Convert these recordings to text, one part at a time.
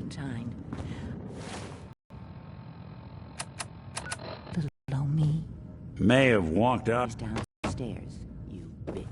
Valentine. Below me. May have walked up. He's downstairs, you bitch.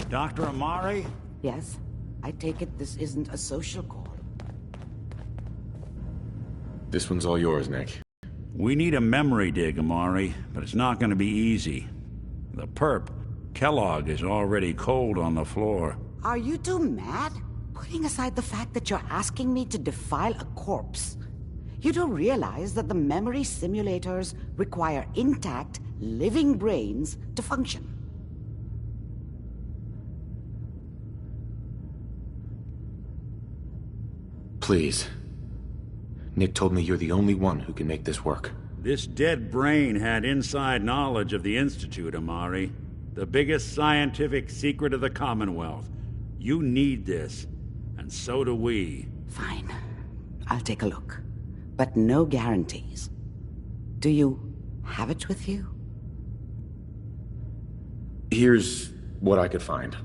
Dr. Amari? Yes? I take it this isn't a social call. This one's all yours, Nick. We need a memory dig, Amari, but it's not going to be easy. The perp, Kellogg, is already cold on the floor. Are you two mad? Putting aside the fact that you're asking me to defile a corpse, you do realize that the memory simulators require intact, living brains to function. Please. Nick told me you're the only one who can make this work. This dead brain had inside knowledge of the Institute, Amari. The biggest scientific secret of the Commonwealth. You need this, and so do we. Fine. I'll take a look. But no guarantees. Do you have it with you? Here's what I could find.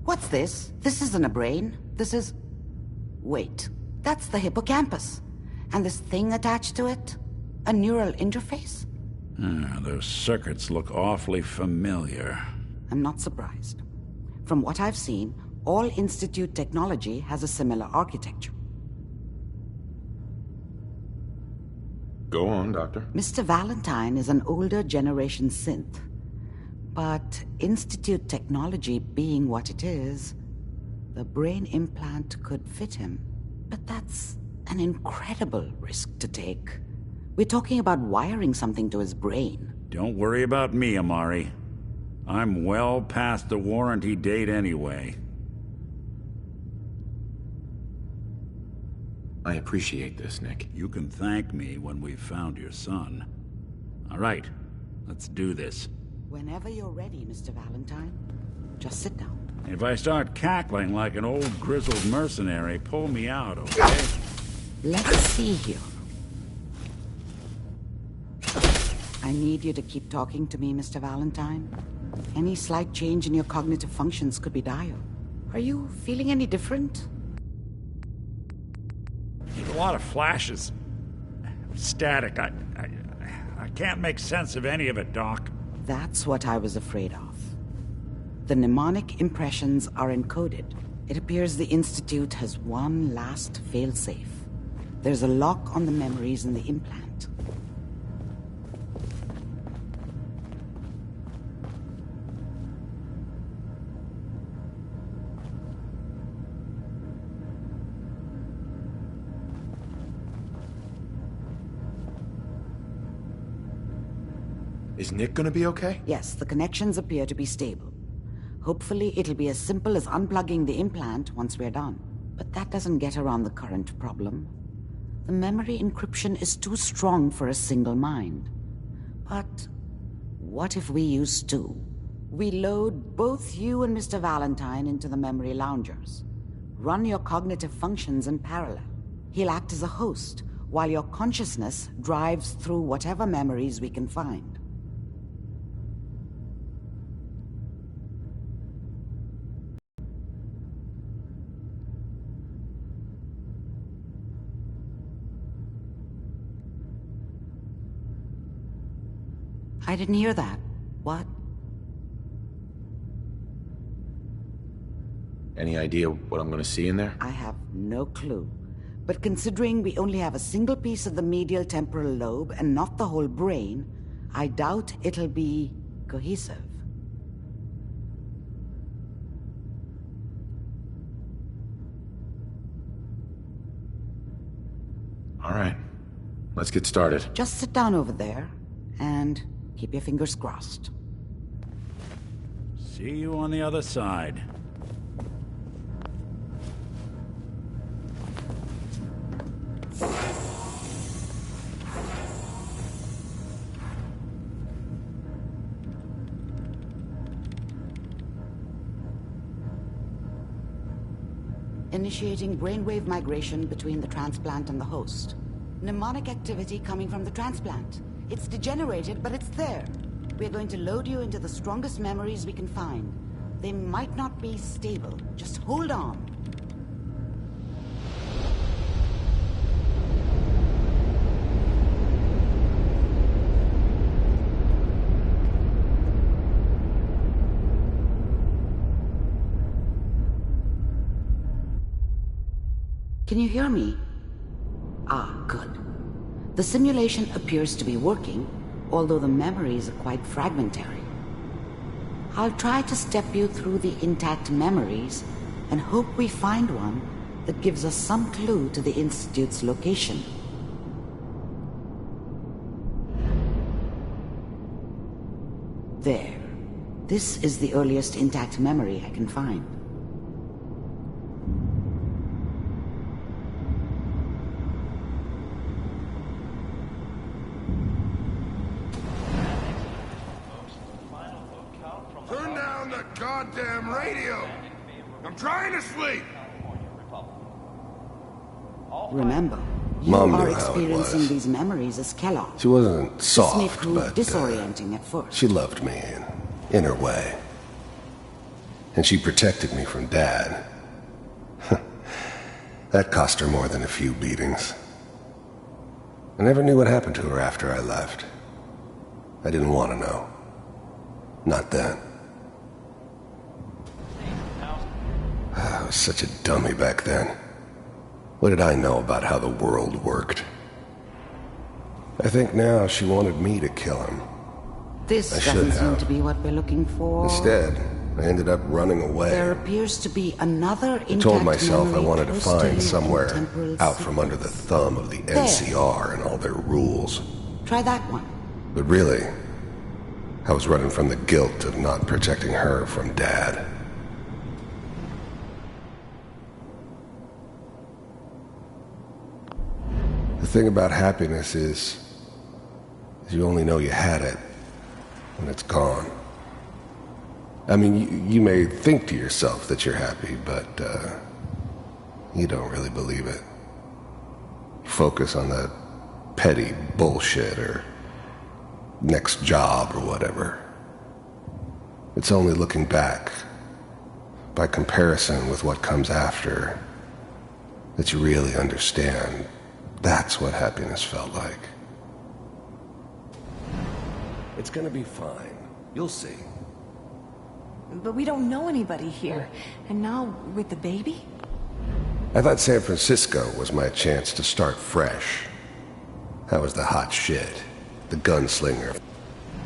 What's this? This isn't a brain. This is... Wait. That's the hippocampus. And this thing attached to it? A neural interface? Those circuits look awfully familiar. I'm not surprised. From what I've seen, all Institute technology has a similar architecture. Go on, Doctor. Mr. Valentine is an older generation synth. But Institute technology being what it is, the brain implant could fit him. But that's an incredible risk to take. We're talking about wiring something to his brain. Don't worry about me, Amari. I'm well past the warranty date anyway. I appreciate this, Nick. You can thank me when we've found your son. All right, let's do this. Whenever you're ready, Mr. Valentine. Just sit down. If I start cackling like an old grizzled mercenary, pull me out, okay? Let's see here. I need you to keep talking to me, Mr. Valentine. Any slight change in your cognitive functions could be dire. Are you feeling any different? There's a lot of flashes. Static. I can't make sense of any of it, Doc. That's what I was afraid of. The mnemonic impressions are encoded. It appears the Institute has one last failsafe. There's a lock on the memories in the implant. Is Nick gonna be okay? Yes, the connections appear to be stable. Hopefully, it'll be as simple as unplugging the implant once we're done. But that doesn't get around the current problem. The memory encryption is too strong for a single mind. But what if we use two? We load both you and Mr. Valentine into the memory loungers. Run your cognitive functions in parallel. He'll act as a host, while your consciousness drives through whatever memories we can find. I didn't hear that. What? Any idea what I'm gonna see in there? I have no clue. But considering we only have a single piece of the medial temporal lobe and not the whole brain, I doubt it'll be cohesive. All right, let's get started. Just sit down over there and keep your fingers crossed. See you on the other side. Initiating brainwave migration between the transplant and the host. Mnemonic activity coming from the transplant. It's degenerated, but it's there. We're going to load you into the strongest memories we can find. They might not be stable. Just hold on. Can you hear me? Ah, good. The simulation appears to be working, although the memories are quite fragmentary. I'll try to step you through the intact memories and hope we find one that gives us some clue to the Institute's location. There. This is the earliest intact memory I can find. Turn down the goddamn radio! I'm trying to sleep! Remember, you Mom are knew how it experiencing was. these memories as Kellogg. She wasn't This may soft, prove but disorienting at first. she loved me in her way. And she protected me from Dad. That cost her more than a few beatings. I never knew what happened to her after I left. I didn't want to know. Not then. I was such a dummy back then. What did I know about how the world worked? I think now she wanted me to kill him. This I should doesn't seem have. to be what we're looking for. Instead, I ended up running away. There appears to be another intact I told myself I memory wanted to close you find in somewhere temporal out from under the sequence. thumb of the NCR and all their rules. Try that one. But really, I was running from the guilt of not protecting her from Dad. The thing about happiness is you only know you had it when it's gone. I mean, you may think to yourself that you're happy, but you don't really believe it. You focus on that petty bullshit or next job or whatever. It's only looking back, by comparison with what comes after, that you really understand that's what happiness felt like. It's gonna be fine. You'll see. But we don't know anybody here. And now, with the baby? I thought San Francisco was my chance to start fresh. I was the hot shit, the gunslinger.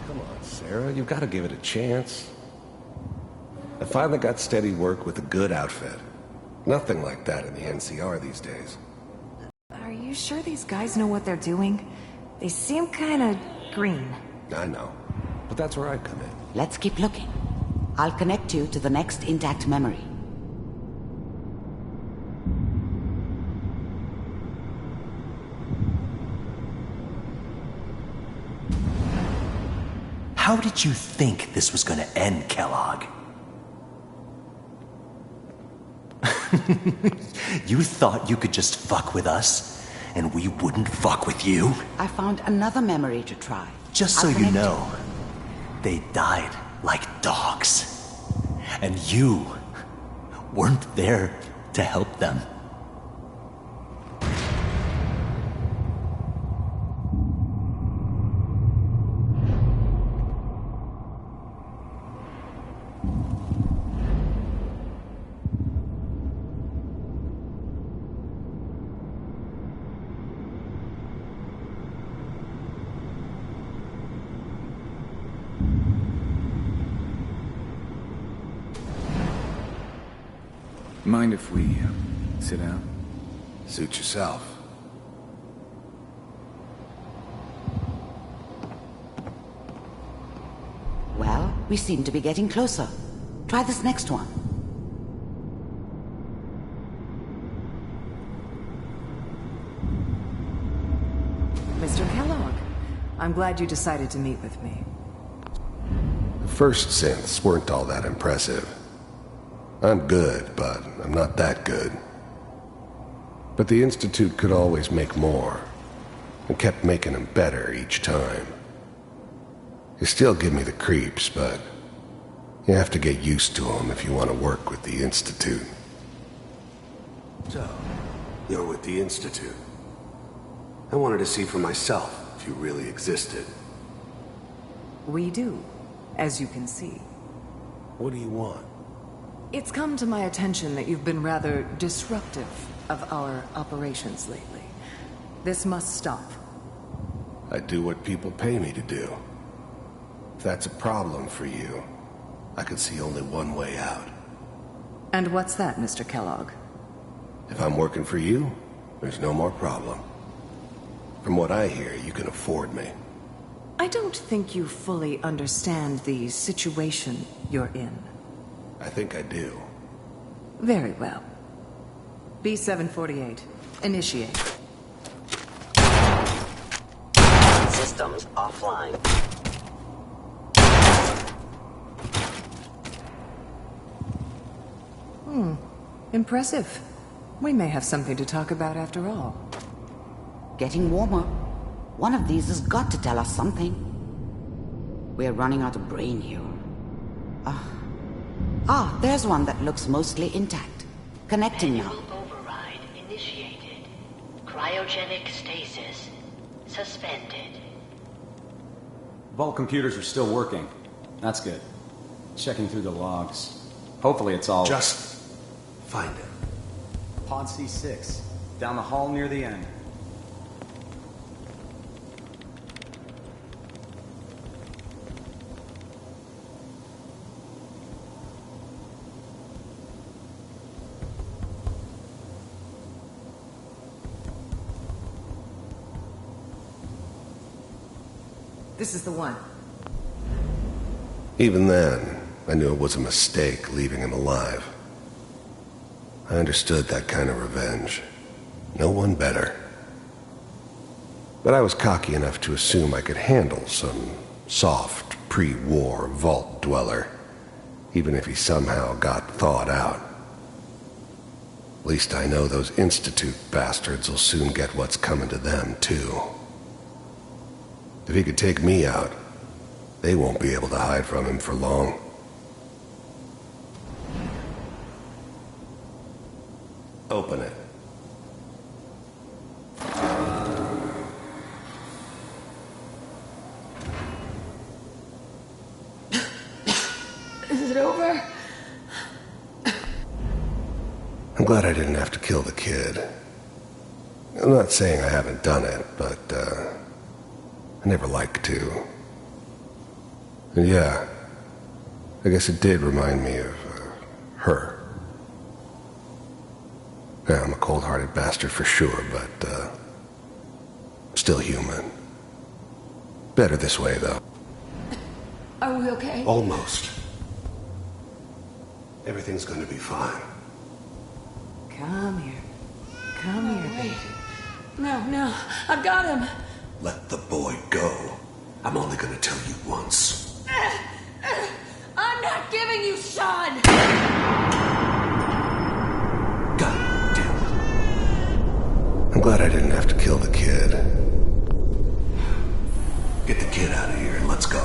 Come on, Sarah, you've got to give it a chance. I finally got steady work with a good outfit. Nothing like that in the NCR these days. Are you sure these guys know what they're doing? They seem kinda green. I know, but that's where I come in. Let's keep looking. I'll connect you to the next intact memory. How did you think this was gonna end, Kellogg? You thought you could just fuck with us, and we wouldn't fuck with you? I found another memory to try. Just so I'll you connect know, they died like dogs. And you weren't there to help them. Mind if we sit down? Suit yourself. Well, we seem to be getting closer. Try this next one. Mr. Kellogg, I'm glad you decided to meet with me. The first synths weren't all that impressive. I'm good, but I'm not that good. But the Institute could always make more, and kept making them better each time. They still give me the creeps, but you have to get used to them if you want to work with the Institute. So, you're with the Institute. I wanted to see for myself if you really existed. We do, as you can see. What do you want? It's come to my attention that you've been rather disruptive of our operations lately. This must stop. I do what people pay me to do. If that's a problem for you, I could see only one way out. And what's that, Mr. Kellogg? If I'm working for you, there's no more problem. From what I hear, you can afford me. I don't think you fully understand the situation you're in. I think I do. Very well. B-748, initiate. Systems offline. Impressive. We may have something to talk about after all. Getting warmer. One of these has got to tell us something. We're running out of brain here. There's one that looks mostly intact. Connecting now. Manual override initiated. Cryogenic stasis suspended. Vault computers are still working. That's good. Checking through the logs. Hopefully it's all... Just find it. Pod C6. Down the hall near the end. This is the one. Even then, I knew it was a mistake leaving him alive. I understood that kind of revenge. No one better. But I was cocky enough to assume I could handle some soft, pre-war vault dweller, even if he somehow got thawed out. At least I know those Institute bastards will soon get what's coming to them, too. If he could take me out, they won't be able to hide from him for long. Open it. Is it over? I'm glad I didn't have to kill the kid. I'm not saying I haven't done it, but, I never liked to. And yeah, I guess it did remind me of, her. Yeah, I'm a cold-hearted bastard for sure, but, still human. Better this way, though. Are we okay? Almost. Everything's gonna be fine. Come here. Come here, baby. No, I've got him. Let the boy go. I'm only gonna tell you once. I'm not giving you Sean! God damn it. I'm glad I didn't have to kill the kid. Get the kid out of here and let's go.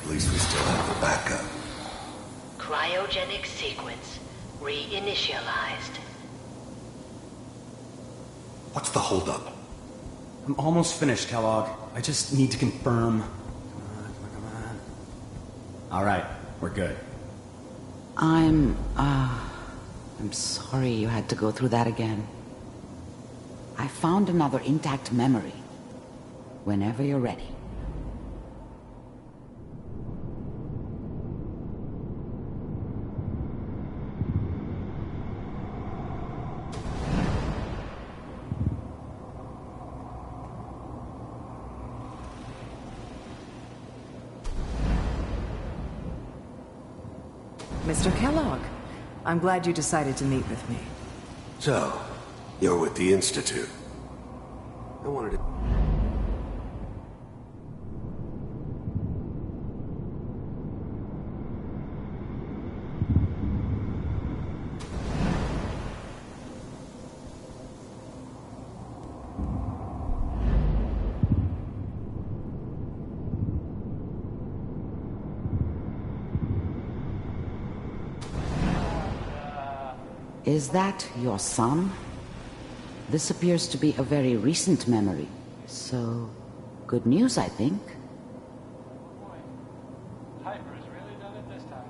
At least we still have the backup. Cryogenic sequence reinitialized. What's the holdup? I'm almost finished, Kellogg. I just need to confirm. Come on. All right, we're good. I'm sorry you had to go through that again. I found another intact memory. Whenever you're ready. Mr. Kellogg, I'm glad you decided to meet with me. So, you're with the Institute. I wanted to... Is that your son? This appears to be a very recent memory. So, good news, I think. Piper's really done it this time.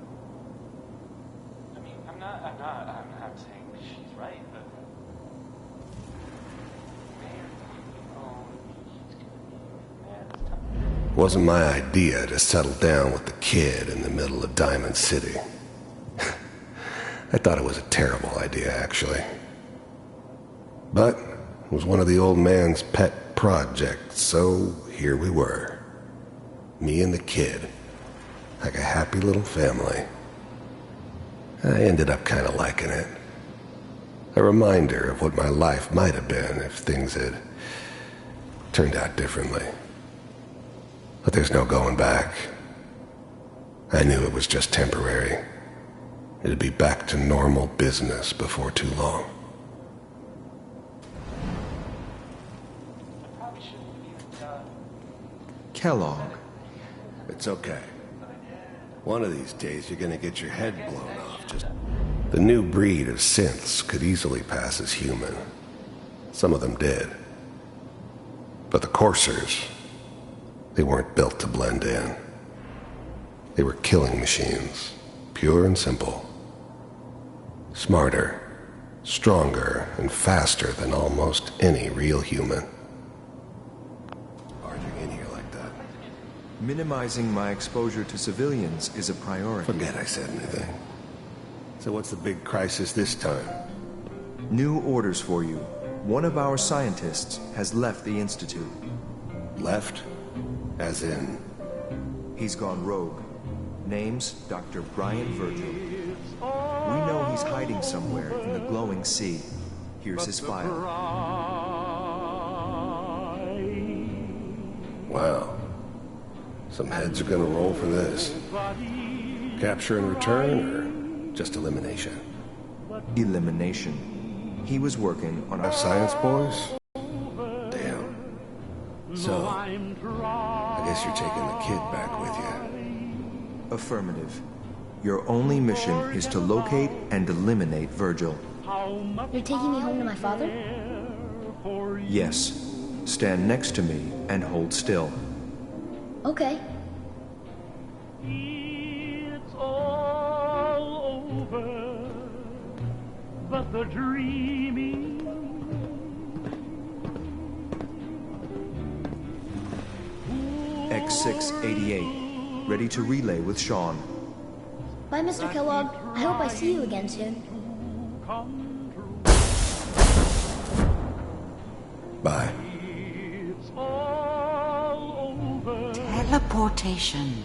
I mean, I'm not saying she's right, but... It wasn't my idea to settle down with the kid in the middle of Diamond City. I thought it was a terrible idea, actually. But it was one of the old man's pet projects, so here we were. Me and the kid, like a happy little family. I ended up kind of liking it. A reminder of what my life might have been if things had turned out differently. But there's no going back. I knew it was just temporary. It'd be back to normal business before too long. Kellogg. It's okay. One of these days you're gonna get your head blown off. Just the new breed of synths could easily pass as human. Some of them did. But the coursers, they weren't built to blend in. They were killing machines, pure and simple. Smarter, stronger, and faster than almost any real human. Barging in here like that. Minimizing my exposure to civilians is a priority. Forget I said anything. So what's the big crisis this time? New orders for you. One of our scientists has left the Institute. Left? As in? He's gone rogue. Name's Dr. Brian Virgil. We know he's hiding somewhere in the glowing sea. Here's his file. Wow. Some heads are gonna roll for this. Capture and return, or just elimination? Elimination. He was working on our science boys? Damn. So, I guess you're taking the kid back with you. Affirmative. Your only mission is to locate and eliminate Virgil. You're taking me home to my father? Yes. Stand next to me and hold still. Okay. It's all over, but the dreaming. X688. Ready to relay with Sean. Bye, Mr. Kellogg. I hope I see you again soon. Bye. Teleportation.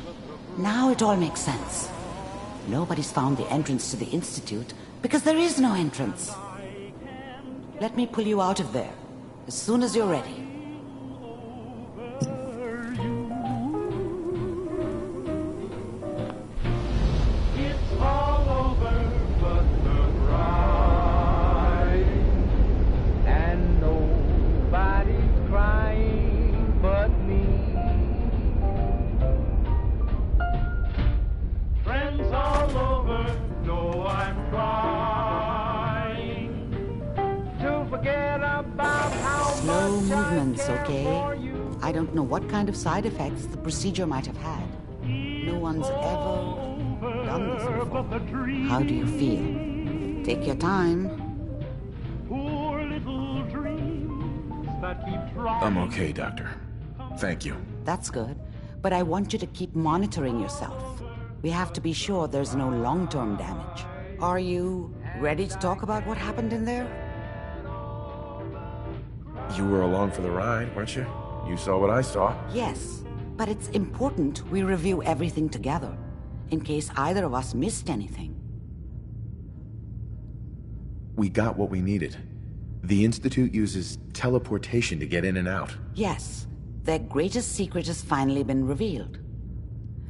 Now it all makes sense. Nobody's found the entrance to the Institute because there is no entrance. Let me pull you out of there as soon as you're ready. Slow movements, okay? I don't know what kind of side effects the procedure might have had. No one's ever done this before. How do you feel? Take your time. I'm okay, Doctor. Thank you. That's good. But I want you to keep monitoring yourself. We have to be sure there's no long-term damage. Are you ready to talk about what happened in there? You were along for the ride, weren't you? You saw what I saw. Yes, but it's important we review everything together, in case either of us missed anything. We got what we needed. The Institute uses teleportation to get in and out. Yes, their greatest secret has finally been revealed.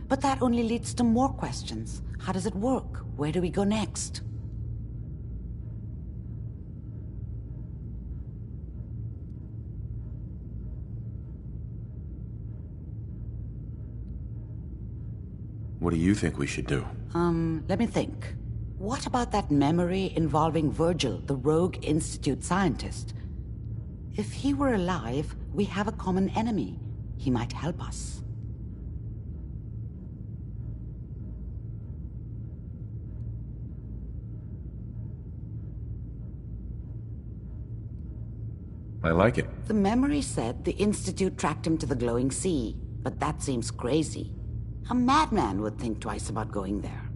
But that only leads to more questions. How does it work? Where do we go next? What do you think we should do? Let me think. What about that memory involving Virgil, the rogue Institute scientist? If he were alive, we have a common enemy. He might help us. I like it. The memory said the Institute tracked him to the glowing sea, but that seems crazy. A madman would think twice about going there.